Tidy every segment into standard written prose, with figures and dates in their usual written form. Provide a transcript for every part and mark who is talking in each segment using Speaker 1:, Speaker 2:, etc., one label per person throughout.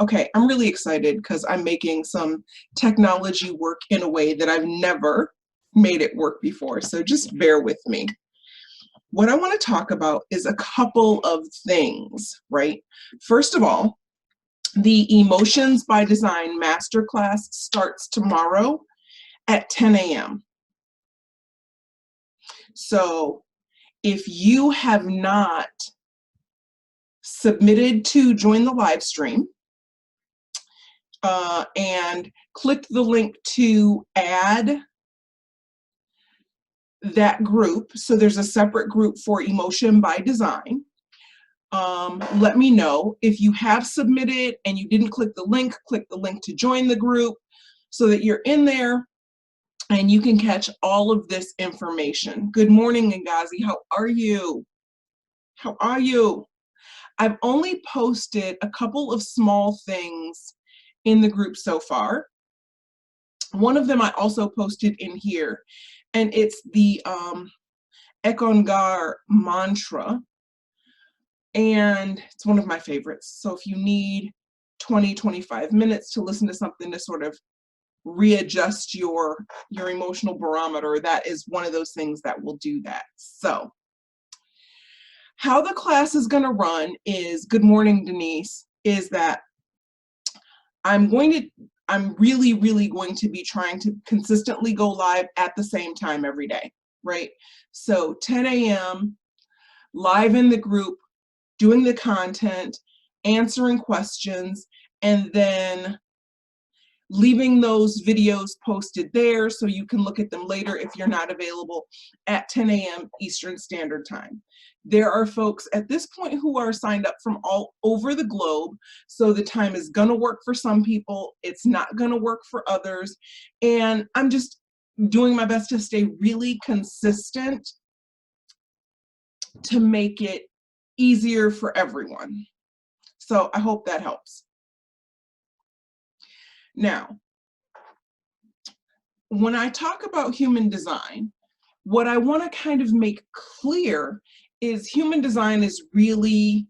Speaker 1: Okay, I'm really excited because I'm making some technology work in a way that I've never made it work before, so just bear with me. What I want to talk about is a couple of things, right? First of all, the Emotions by Design Masterclass starts tomorrow at 10 a.m. So if you have not submitted to join the live stream, and clicked the link to add that group. So there's a separate group for Emotion by Design. Let me know. If you have submitted and you didn't click the link to join the group so that you're in there and you can catch all of this information. Good morning, Ngazi. How are you? How are you? I've only posted a couple of small things in the group so far. One of them I also posted in here, and it's the Ekongar mantra, and it's one of my favorites. So if you need 20-25 minutes to listen to something to sort of readjust your emotional barometer, that is one of those things that will do that. So how the class is going to run is, good morning, Denise, is that I'm really, really going to be trying to consistently go live at the same time every day, right? So 10 a.m., live in the group, doing the content, answering questions, and then leaving those videos posted there so you can look at them later if you're not available at 10 a.m. Eastern Standard Time. There are folks at this point who are signed up from all over the globe, so the time is gonna work for some people, it's not gonna work for others, and I'm just doing my best to stay really consistent to make it easier for everyone. So I hope that helps. Now, when I talk about human design, what I want to kind of make clear is human design is really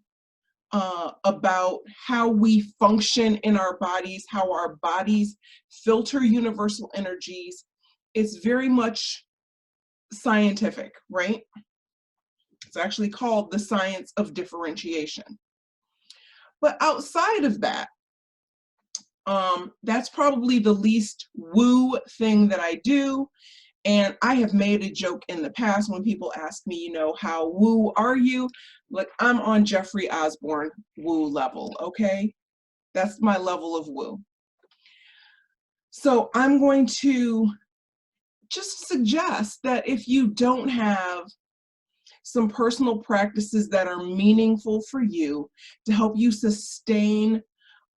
Speaker 1: about how we function in our bodies, how our bodies filter universal energies. It's very much scientific, right? It's actually called the science of differentiation. But outside of that, that's probably the least woo thing that I do. And I have made a joke in the past when people ask me, you know, how woo are you? Like, I'm on Jeffrey Osborne woo level, okay? That's my level of woo. So I'm going to just suggest that if you don't have some personal practices that are meaningful for you to help you sustain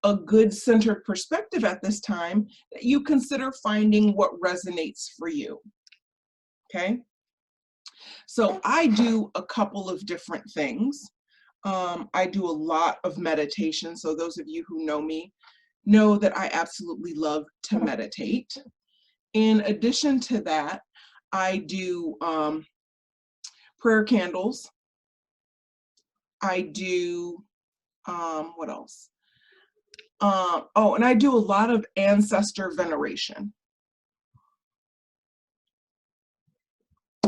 Speaker 1: a good centered perspective at this time, that you consider finding what resonates for you, okay? So I do a couple of different things. I do a lot of meditation. So those of you who know me know that I absolutely love to meditate. In addition to that, I do prayer candles. I do, what else? Oh, and I do a lot of ancestor veneration.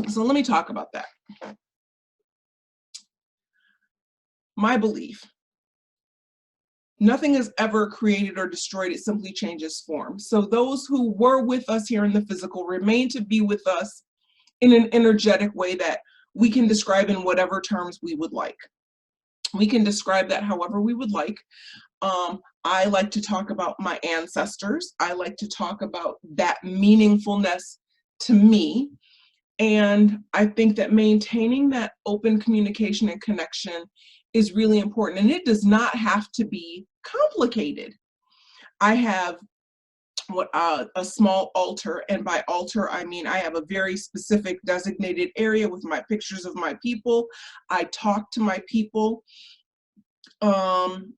Speaker 1: So let me talk about that. My belief: nothing is ever created or destroyed, it simply changes form. So those who were with us here in the physical remain to be with us in an energetic way that we can describe in whatever terms we would like. We can describe that however we would like. I like to talk about my ancestors. I like to talk about that meaningfulness to me. And I think that maintaining that open communication and connection is really important. And it does not have to be complicated. I have a small altar, and by altar I mean I have a very specific designated area with my pictures of my people. I talk to my people.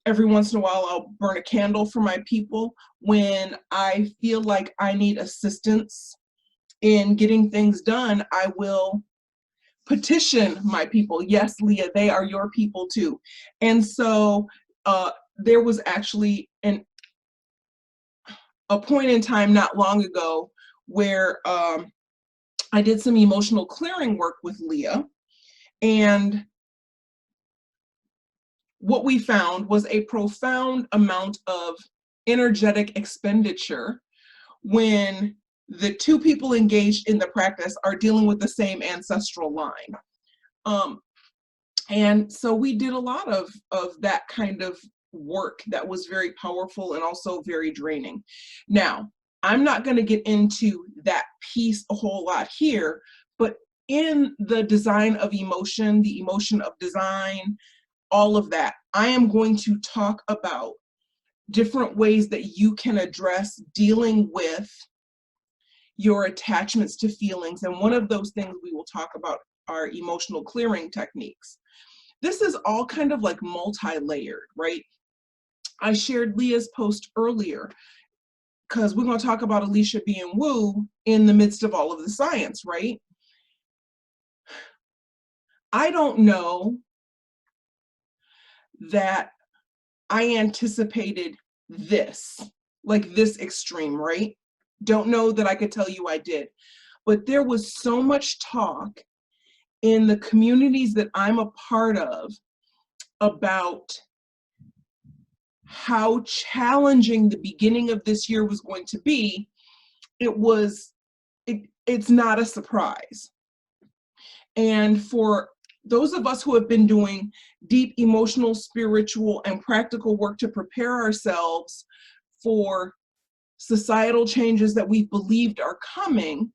Speaker 1: Every once in a while I'll burn a candle for my people. When I feel like I need assistance in getting things done, I will petition my people. Yes, Leah, they are your people too. And so there was actually a point in time not long ago where I did some emotional clearing work with Leah, and what we found was a profound amount of energetic expenditure when the two people engaged in the practice are dealing with the same ancestral line. And so we did a lot of that kind of work that was very powerful and also very draining. Now, I'm not going to get into that piece a whole lot here, but in the design of emotion, the emotion of design, all of that, I am going to talk about different ways that you can address dealing with your attachments to feelings. And one of those things we will talk about are emotional clearing techniques. This is all kind of like multi-layered, right? I shared Leah's post earlier because we're going to talk about Alicia being woo in the midst of all of the science, right? I don't know that I anticipated this, like this extreme, right? Don't know that I could tell you I did, but there was so much talk in the communities that I'm a part of about how challenging the beginning of this year was going to be. It's not a surprise. And for those of us who have been doing deep emotional, spiritual, and practical work to prepare ourselves for societal changes that we believed are coming,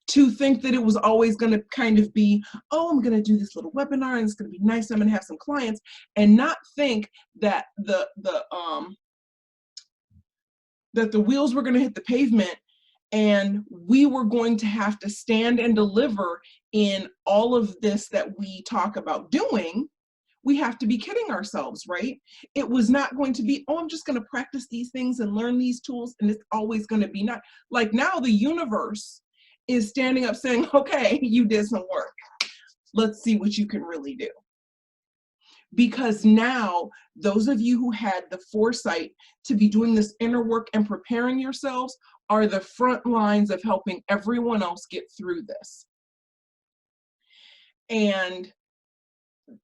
Speaker 1: to think that it was always going to kind of be, oh, I'm going to do this little webinar and it's going to be nice, I'm going to have some clients, and not think that the wheels were going to hit the pavement and we were going to have to stand and deliver in all of this that we talk about doing. We have to be kidding ourselves, right? It was not going to be, oh, I'm just going to practice these things and learn these tools, and it's always going to be not. Like now the universe is standing up saying, okay, you did some work. Let's see what you can really do. Because now those of you who had the foresight to be doing this inner work and preparing yourselves are the front lines of helping everyone else get through this. And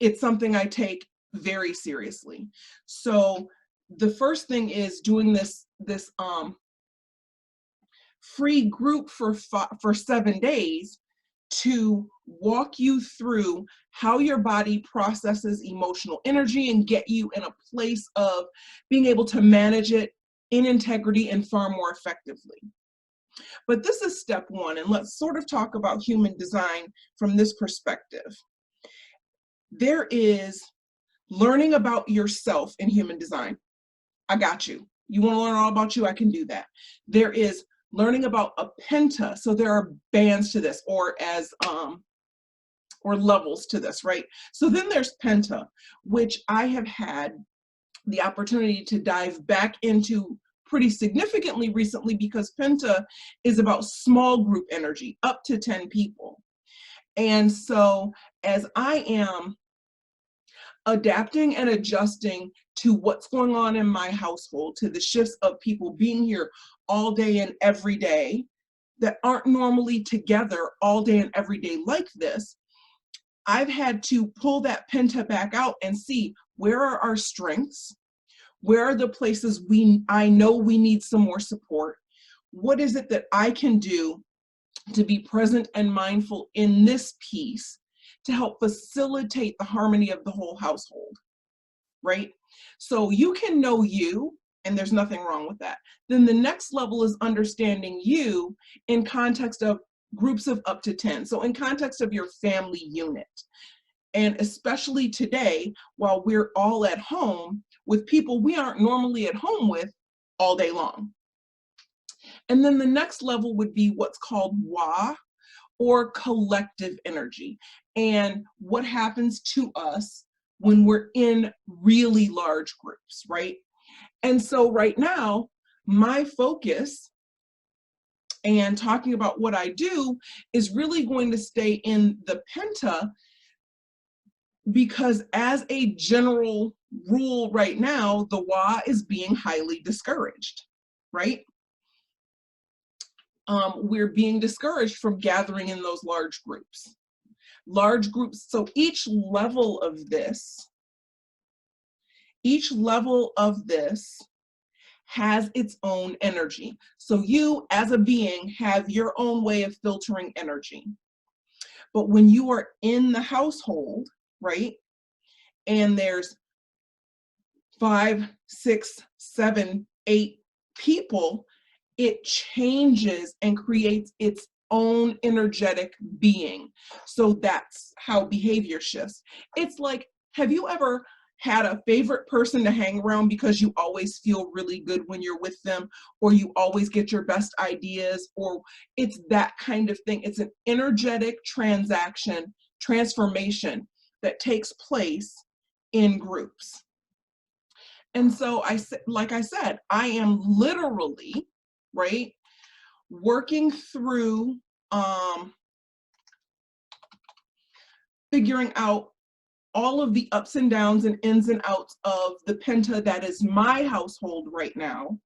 Speaker 1: it's something I take very seriously. So the first thing is doing this free group for 7 days to walk you through how your body processes emotional energy and get you in a place of being able to manage it in integrity and far more effectively. But this is step one, and let's sort of talk about human design from this perspective. There is learning about yourself in human design. I got you. You want to learn all about you? I can do that. There is learning about a penta. So there are bands to this, or levels to this, right? So then there's penta, which I have had the opportunity to dive back into pretty significantly recently, because penta is about small group energy, up to 10 people. And so as I am adapting and adjusting to what's going on in my household, to the shifts of people being here all day and every day that aren't normally together all day and every day like this, I've had to pull that penta back out and see where are our strengths, where are the places I know we need some more support, what is it that I can do to be present and mindful in this piece to help facilitate the harmony of the whole household, right? So you can know you, and there's nothing wrong with that. Then the next level is understanding you in context of groups of up to 10. So in context of your family unit. And especially today, while we're all at home with people we aren't normally at home with all day long. And then the next level would be what's called wa, or collective energy, and what happens to us when we're in really large groups, right? And so right now, my focus and talking about what I do is really going to stay in the penta, because as a general rule right now, the WA is being highly discouraged, right? We're being discouraged from gathering in those large groups. Large groups, so each level of this has its own energy. So you as a being have your own way of filtering energy. But when you are in the household, right, and there's 5, 6, 7, 8 people, it changes and creates its own energetic being. So that's how behavior shifts. It's like, have you ever had a favorite person to hang around because you always feel really good when you're with them, or you always get your best ideas, or it's that kind of thing? It's an energetic transformation that takes place in groups. And so like I said, I am literally, right, working through figuring out all of the ups and downs and ins and outs of the Penta that is my household right now,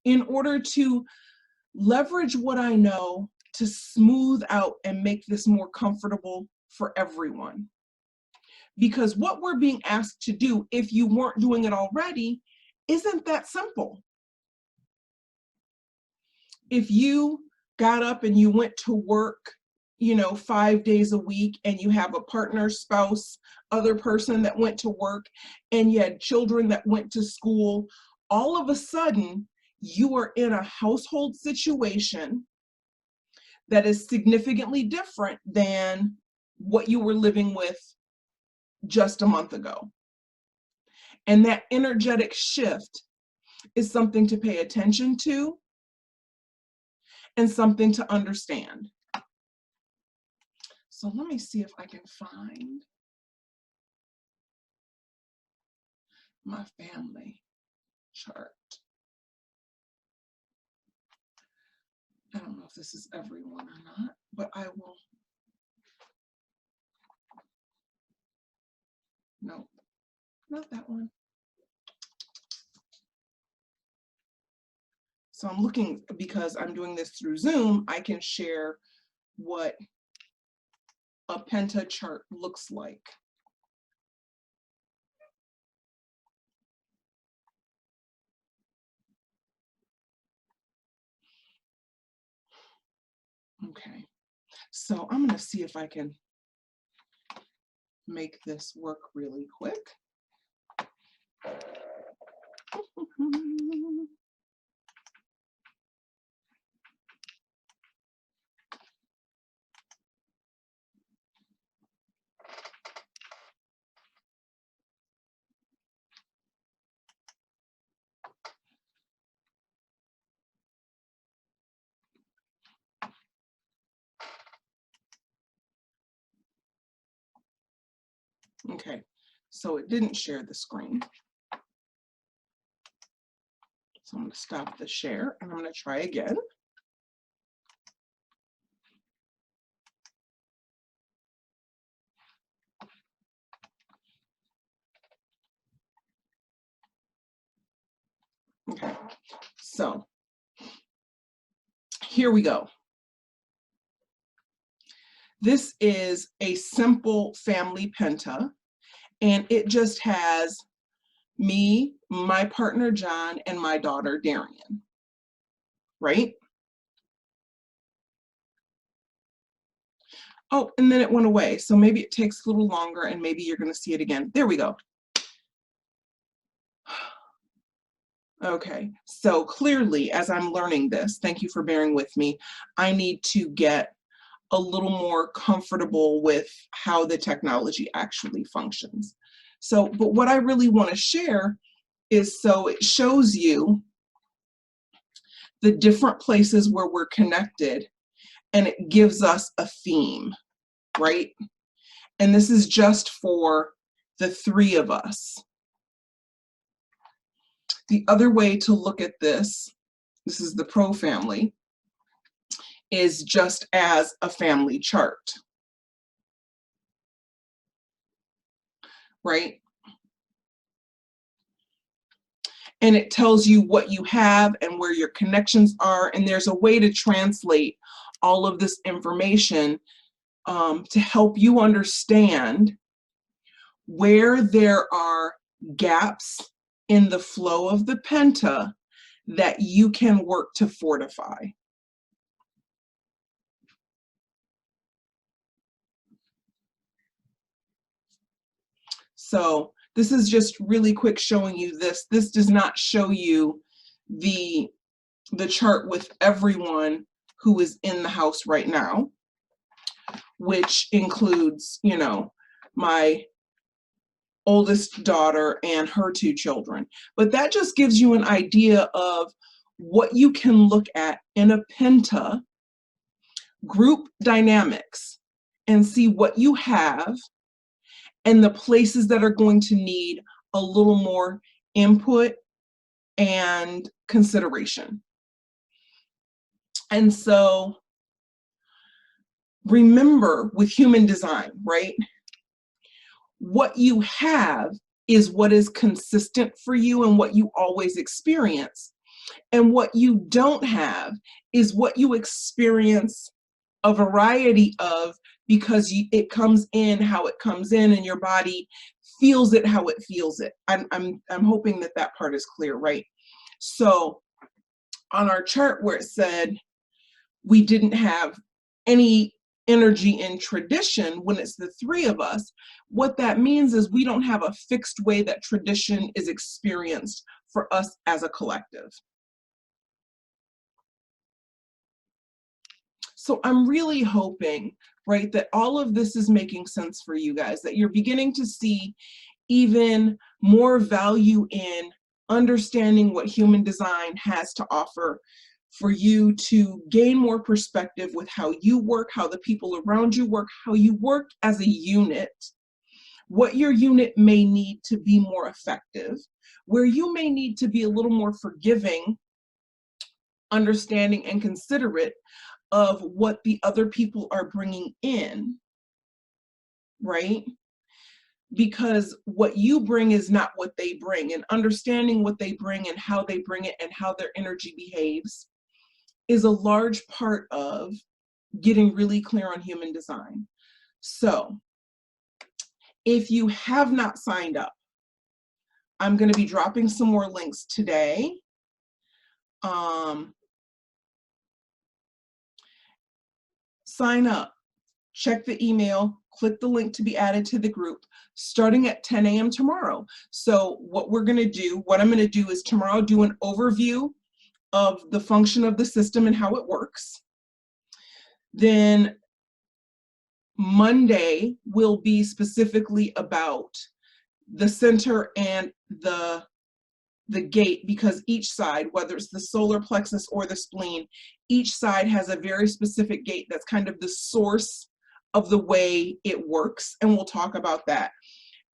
Speaker 1: in order to leverage what I know to smooth out and make this more comfortable for everyone. Because what we're being asked to do, if you weren't doing it already, isn't that simple. If you got up and you went to work, 5 days a week, and you have a partner, spouse, other person that went to work, and you had children that went to school, all of a sudden you are in a household situation that is significantly different than what you were living with just a month ago. And that energetic shift is something to pay attention to and something to understand. So let me see if I can find my family chart. I don't know if this is everyone or not, but I will. Nope, not that one. So I'm looking, because I'm doing this through Zoom, I can share what a Penta chart looks like. Okay, so I'm going to see if I can make this work really quick. Okay, so it didn't share the screen. So I'm going to stop the share and I'm going to try again. Okay, so here we go. This is a simple family Penta, and it just has me, my partner John, and my daughter Darian, right? Oh, and then it went away, so maybe it takes a little longer and maybe you're going to see it again. There we go. Okay, so clearly, as I'm learning this, thank you for bearing with me, I need to get a little more comfortable with how the technology actually functions. So, but what I really want to share is, so it shows you the different places where we're connected, and it gives us a theme, right? And this is just for the 3 of us. The other way to look at this is the Pro family, is just as a family chart, right? and it tells you what you have and where your connections are, and there's a way to translate all of this information to help you understand where there are gaps in the flow of the penta that you can work to fortify. So this is just really quick showing you this. This does not show you the chart with everyone who is in the house right now, which includes, you know, my oldest daughter and her 2 children. But that just gives you an idea of what you can look at in a penta group dynamics and see what you have and the places that are going to need a little more input and consideration. And so remember, with human design, right? What you have is what is consistent for you and what you always experience. And what you don't have is what you experience a variety of, because it comes in how it comes in and your body feels it how it feels it. I'm hoping that that part is clear, right? So on our chart where it said we didn't have any energy in tradition, when it's the 3 of us, what that means is we don't have a fixed way that tradition is experienced for us as a collective. So I'm really hoping, right, that all of this is making sense for you guys, that you're beginning to see even more value in understanding what human design has to offer for you to gain more perspective with how you work, how the people around you work, how you work as a unit, what your unit may need to be more effective, where you may need to be a little more forgiving, understanding, and considerate of what the other people are bringing in, right? Because what you bring is not what they bring, and understanding what they bring and how they bring it and how their energy behaves is a large part of getting really clear on human design. So if you have not signed up, I'm going to be dropping some more links today. Sign up, check the email, click the link to be added to the group starting at 10 a.m. tomorrow. So what I'm going to do is tomorrow do an overview of the function of the system and how it works. Then Monday will be specifically about the center and the gate, because each side, whether it's the solar plexus or the spleen, each side has a very specific gate that's kind of the source of the way it works, and we'll talk about that.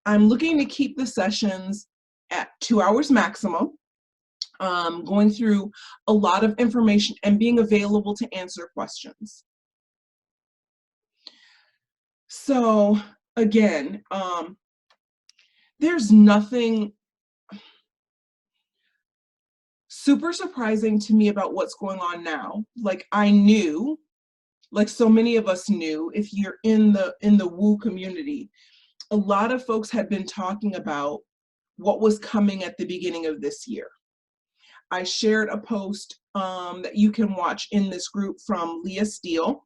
Speaker 1: I'm looking to keep the sessions at 2 hours maximum, going through a lot of information and being available to answer questions. So again, there's nothing super surprising to me about what's going on now. Like, I knew, like so many of us knew, if you're in the woo community, a lot of folks had been talking about what was coming at the beginning of this year. I shared a post that you can watch in this group from Leah Steele,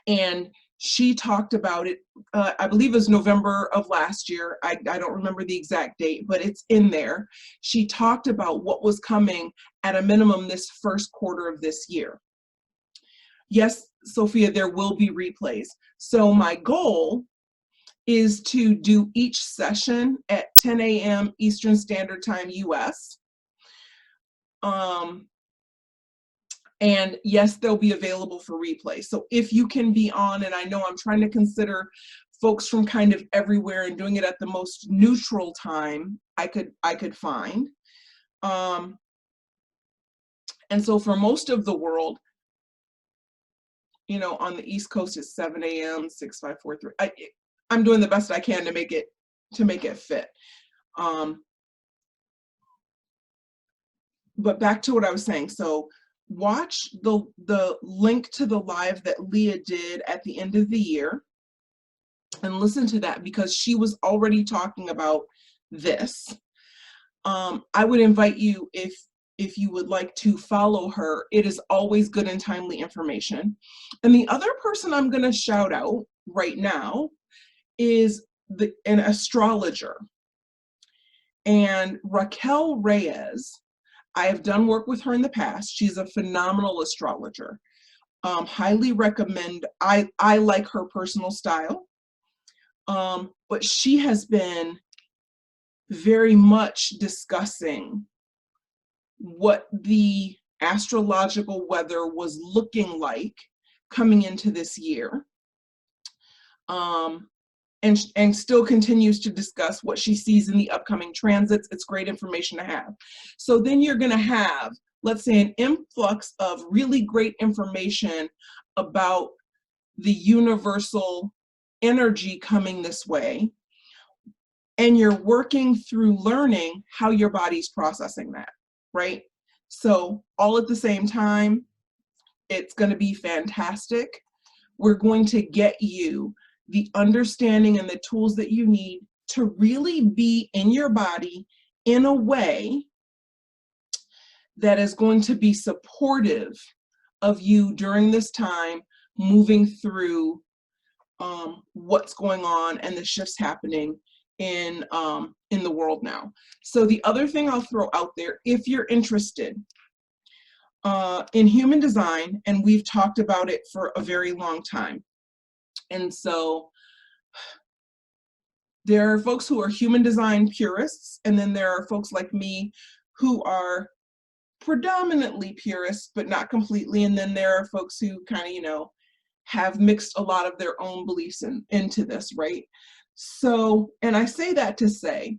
Speaker 1: and she talked about it, I believe it was November of last year. I don't remember the exact date, but it's in there. She talked about what was coming at a minimum this first quarter of this year. Yes, Sophia, there will be replays. So my goal is to do each session at 10 a.m. Eastern Standard Time, US. And yes, they'll be available for replay. So if you can be on, and I know I'm trying to consider folks from kind of everywhere and doing it at the most neutral time I could find. And so for most of the world, you know, on the East Coast it's 7 a.m., 6543. I'm doing the best I can to make it fit. but back to what I was saying. So watch the link to the live that Leah did at the end of the year and listen to that, because she was already talking about this. I would invite you, if you would like to follow her. It is always good and timely information. And the other person I'm going to shout out right now is an astrologer. And Raquel Reyes, I have done work with her in the past. She's a phenomenal astrologer. Highly recommend. I like her personal style. But she has been very much discussing what the astrological weather was looking like coming into this year. And still continues to discuss what she sees in the upcoming transits. It's great information to have. So then you're going to have, let's say, an influx of really great information about the universal energy coming this way, and you're working through learning how your body's processing that, right? So all at the same time, it's going to be fantastic. We're going to get you the understanding and the tools that you need to really be in your body in a way that is going to be supportive of you during this time, moving through what's going on and the shifts happening in the world now. So the other thing I'll throw out there, if you're interested in human design, and we've talked about it for a very long time. And so there are folks who are human design purists, and then there are folks like me who are predominantly purists, but not completely. And then there are folks who kind of, you know, have mixed a lot of their own beliefs into this, right? So, and I say that to say,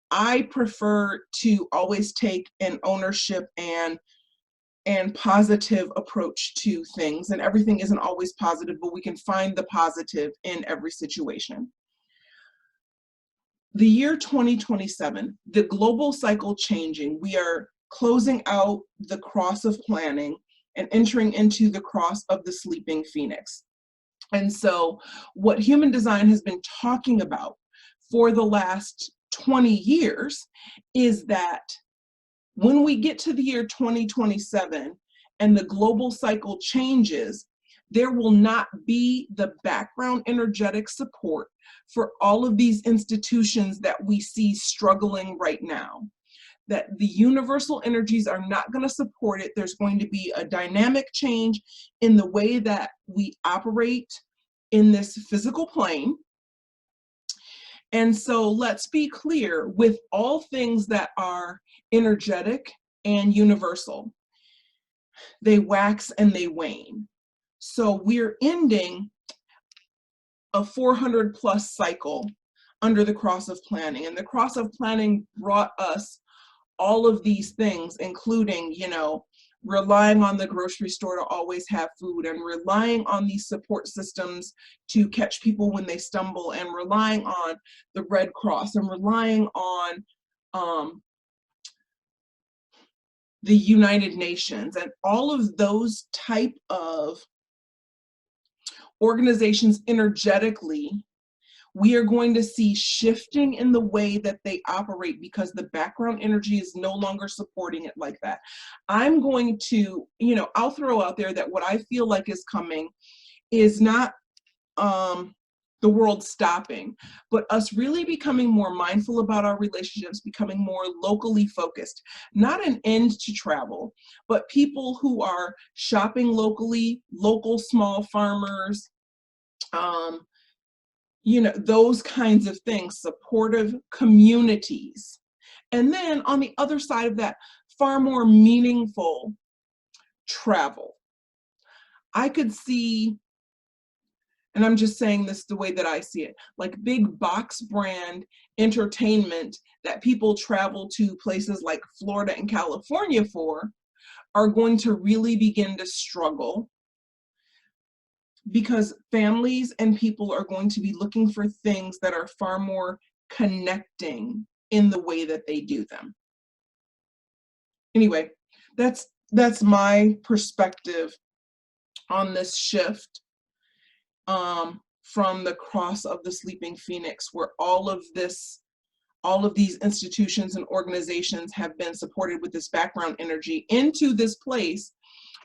Speaker 1: I prefer to always take an ownership and positive approach to things. And everything isn't always positive, but we can find the positive in every situation. The year 2027, the global cycle changing, we are closing out the cross of planning and entering into the cross of the sleeping phoenix. And so what human design has been talking about for the last 20 years is that when we get to the year 2027 and the global cycle changes, there will not be the background energetic support for all of these institutions that we see struggling right now. That the universal energies are not going to support it. There's going to be a dynamic change in the way that we operate in this physical plane. And so let's be clear, with all things that are energetic and universal, they wax and they wane. So we're ending a 400 plus cycle under the cross of planning. And the cross of planning brought us all of these things, including, you know, relying on the grocery store to always have food, and relying on these support systems to catch people when they stumble, and relying on the Red Cross, and relying on the United Nations, and all of those type of organizations energetically. We are going to see shifting in the way that they operate because the background energy is no longer supporting it like that. I'm going to, you know, I'll throw out there that what I feel like is coming is not the world stopping, but us really becoming more mindful about our relationships, becoming more locally focused. Not an end to travel, but people who are shopping locally, local small farmers, you know, those kinds of things, supportive communities. And then on the other side of that, far more meaningful travel. I could see, and I'm just saying this the way that I see it, like big box brand entertainment that people travel to places like Florida and California for are going to really begin to struggle, because families and people are going to be looking for things that are far more connecting in the way that they do them. Anyway, that's my perspective on this shift, from the cross of the sleeping phoenix, where all of these institutions and organizations have been supported with this background energy, into this place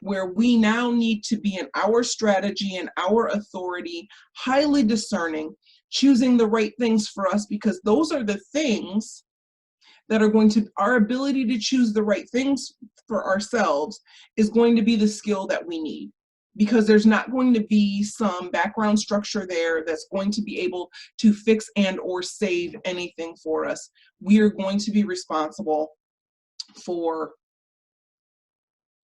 Speaker 1: where we now need to be in our strategy and our authority, highly discerning, choosing the right things for us, because those are the things that are going to, our ability to choose the right things for ourselves is going to be the skill that we need, because there's not going to be some background structure there that's going to be able to fix and or save anything for us. We are going to be responsible for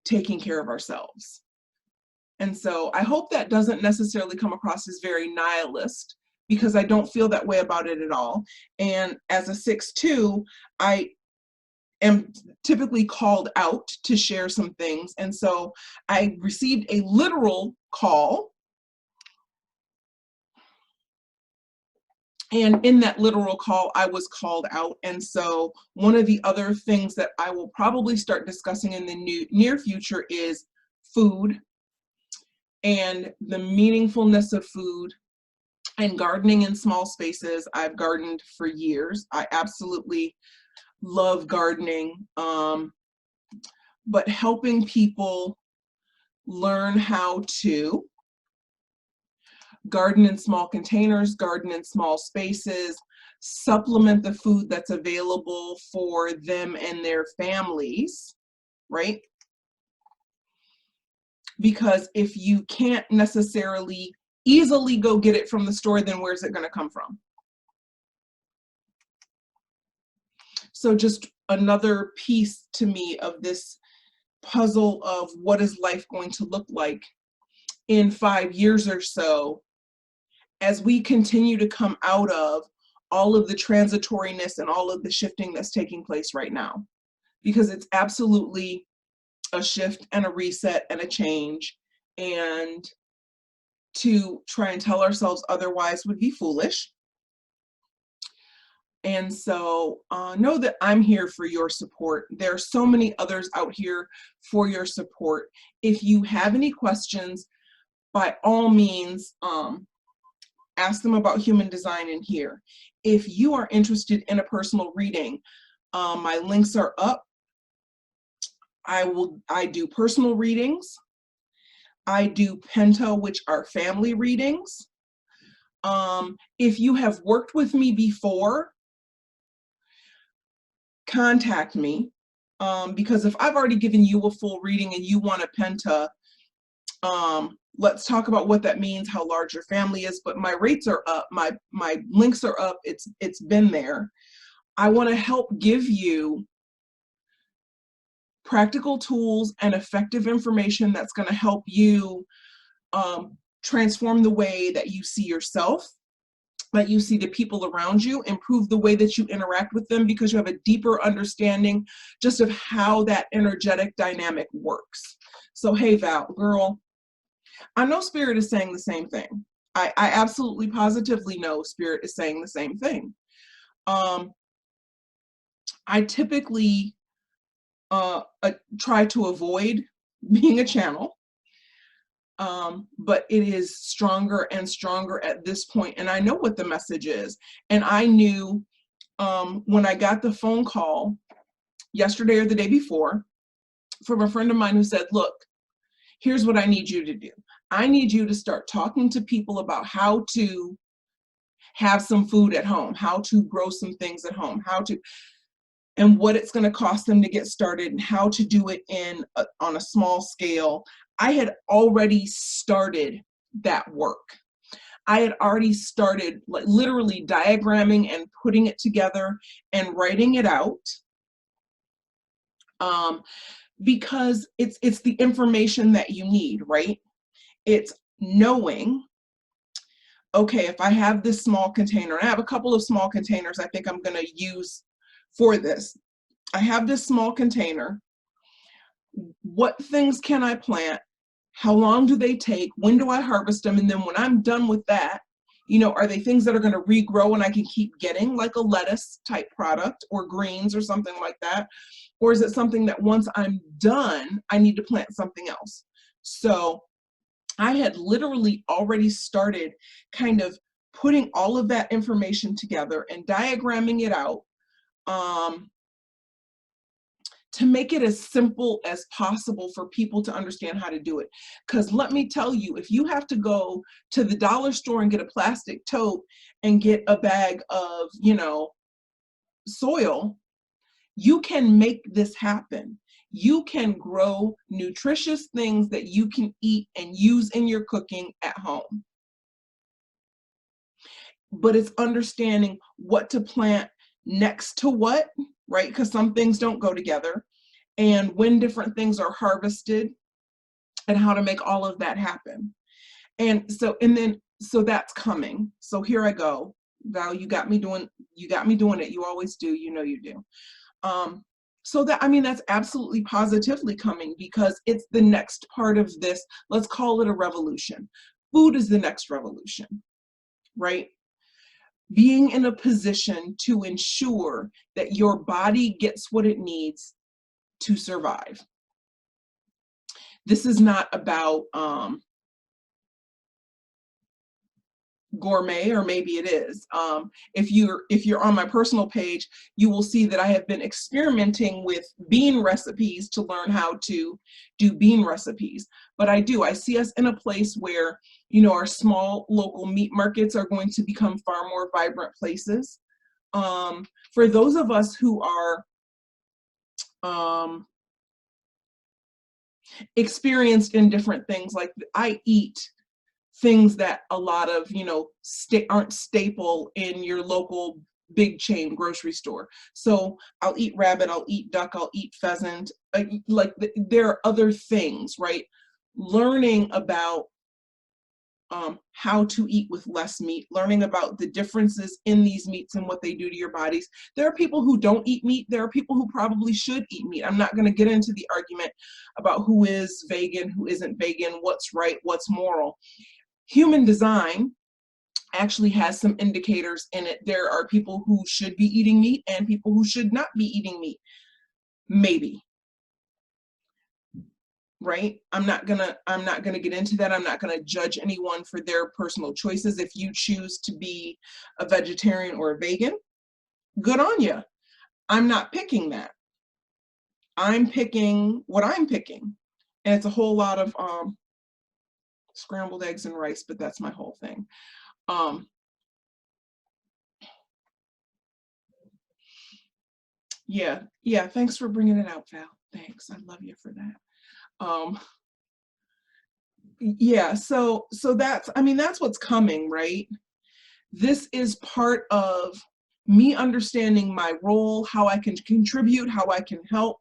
Speaker 1: taking care of ourselves. And so I hope that doesn't necessarily come across as very nihilist, because I don't feel that way about it at all. And as a 6'2", I am typically called out to share some things. And so I received a literal call. And in that literal call, I was called out. And so one of the other things that I will probably start discussing in the near future is food and the meaningfulness of food and gardening in small spaces. I've gardened for years. I absolutely love gardening, but helping people learn how to garden in small containers, garden in small spaces, supplement the food that's available for them and their families, right? Because if you can't necessarily easily go get it from the store, then where's it going to come from? So just another piece to me of this puzzle of what is life going to look like in 5 years or so, as we continue to come out of all of the transitoriness and all of the shifting that's taking place right now. Because it's absolutely a shift and a reset and a change, and to try and tell ourselves otherwise would be foolish. And so know that I'm here for your support. There are so many others out here for your support. If you have any questions, by all means, ask them about human design in here. If you are interested in a personal reading, my links are up. I do personal readings. I do Penta, which are family readings. If you have worked with me before, contact me, because if I've already given you a full reading and you want a Penta, let's talk about what that means, how large your family is. But my rates are up, my links are up, it's been there. I want to help give you practical tools and effective information that's going to help you transform the way that you see yourself, that you see the people around you, improve the way that you interact with them, because you have a deeper understanding just of how that energetic dynamic works. So hey, Val, girl, I know Spirit is saying the same thing. I absolutely positively know Spirit is saying the same thing. I typically try to avoid being a channel, but it is stronger and stronger at this point, and I know what the message is. And I knew when I got the phone call yesterday or the day before from a friend of mine who said, look, here's what I need you to do. I need you to start talking to people about how to have some food at home, how to grow some things at home, and what it's going to cost them to get started, and how to do it on a small scale. I had already started that work. I had already started literally diagramming and putting it together and writing it out, because it's the information that you need, right? It's knowing, okay, if I have this small container, and I have a couple of small containers I think I'm going to use for this. I have this small container. What things can I plant? How long do they take? When do I harvest them? And then when I'm done with that, You know, are they things that are going to regrow and I can keep getting, like a lettuce type product or greens or something like that? Or is it something that once I'm done, I need to plant something else? So I had literally already started kind of putting all of that information together and diagramming it out, to make it as simple as possible for people to understand how to do it. Because let me tell you, if you have to go to the dollar store and get a plastic tote and get a bag of, you know, soil, you can make this happen. You can grow nutritious things that you can eat and use in your cooking at home. But it's understanding what to plant next to what, right? Because some things don't go together, and when different things are harvested and how to make all of that happen. And so that's coming. So here I go. Val, you got me doing it. You always do, you know you do. So that, I mean, that's absolutely positively coming, because it's the next part of this. Let's call it a revolution. Food is the next revolution, right? Being in a position to ensure that your body gets what it needs to survive. This is not about gourmet, or maybe it is. If you're on my personal page, you will see that I have been experimenting with bean recipes to learn how to do bean recipes. But I see us in a place where, you know, our small local meat markets are going to become far more vibrant places. For those of us who are experienced in different things, like I eat things that a lot of, you know, aren't staple in your local big chain grocery store. So I'll eat rabbit, I'll eat duck, I'll eat pheasant. Like there are other things, right? Learning about how to eat with less meat, learning about the differences in these meats and what they do to your bodies. There are people who don't eat meat. There are people who probably should eat meat. I'm not going to get into the argument about who is vegan, who isn't vegan, what's right, what's moral. Human design actually has some indicators in it. There are people who should be eating meat and people who should not be eating meat. Maybe. Right? I'm not gonna get into that. I'm not gonna judge anyone for their personal choices. If you choose to be a vegetarian or a vegan, good on you. I'm not picking that. I'm picking what I'm picking. And it's a whole lot of scrambled eggs and rice, but that's my whole thing. Yeah, thanks for bringing it out, Val. Thanks, I love you for that. Yeah, so that's, I mean, that's what's coming, right? This is part of me understanding my role, how I can contribute, how I can help,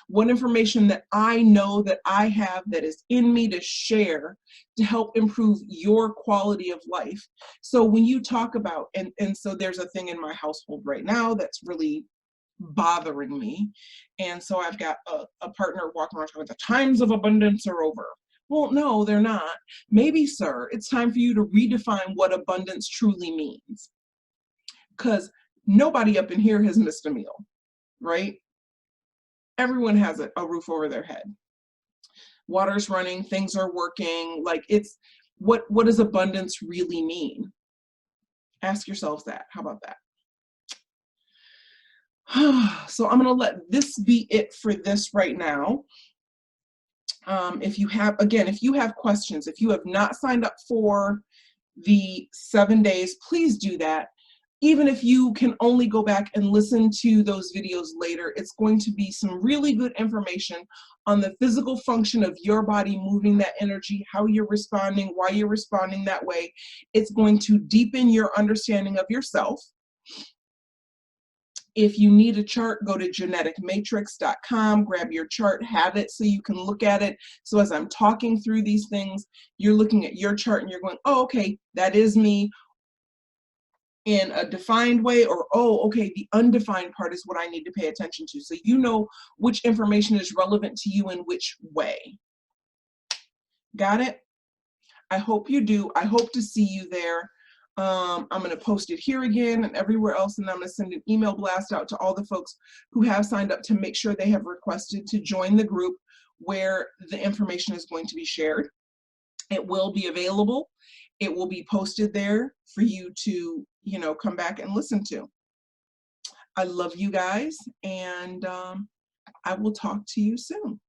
Speaker 1: what information that I know that I have that is in me to share to help improve your quality of life. So when you talk about, and so there's a thing in my household right now that's really bothering me. And so I've got a partner walking around talking, the times of abundance are over. Well, no, they're not. Maybe, sir, it's time for you to redefine what abundance truly means. Because nobody up in here has missed a meal, right? Everyone has a roof over their head. Water's running, things are working. Like, it's, what does abundance really mean? Ask yourselves that. How about that? So I'm going to let this be it for this right now. If you have questions, if you have not signed up for the 7 days, please do that. Even if you can only go back and listen to those videos later, it's going to be some really good information on the physical function of your body, moving that energy, how you're responding, why you're responding that way. It's going to deepen your understanding of yourself. If you need a chart, go to geneticmatrix.com, grab your chart, have it so you can look at it. So as I'm talking through these things, you're looking at your chart and you're going, oh, okay, that is me in a defined way, or, oh, okay, the undefined part is what I need to pay attention to. So you know which information is relevant to you in which way. Got it? I hope you do. I hope to see you there. I'm going to post it here again and everywhere else, and I'm going to send an email blast out to all the folks who have signed up to make sure they have requested to join the group where the information is going to be shared. It will be available. It will be posted there for you to, you know, come back and listen to. I love you guys, and I will talk to you soon.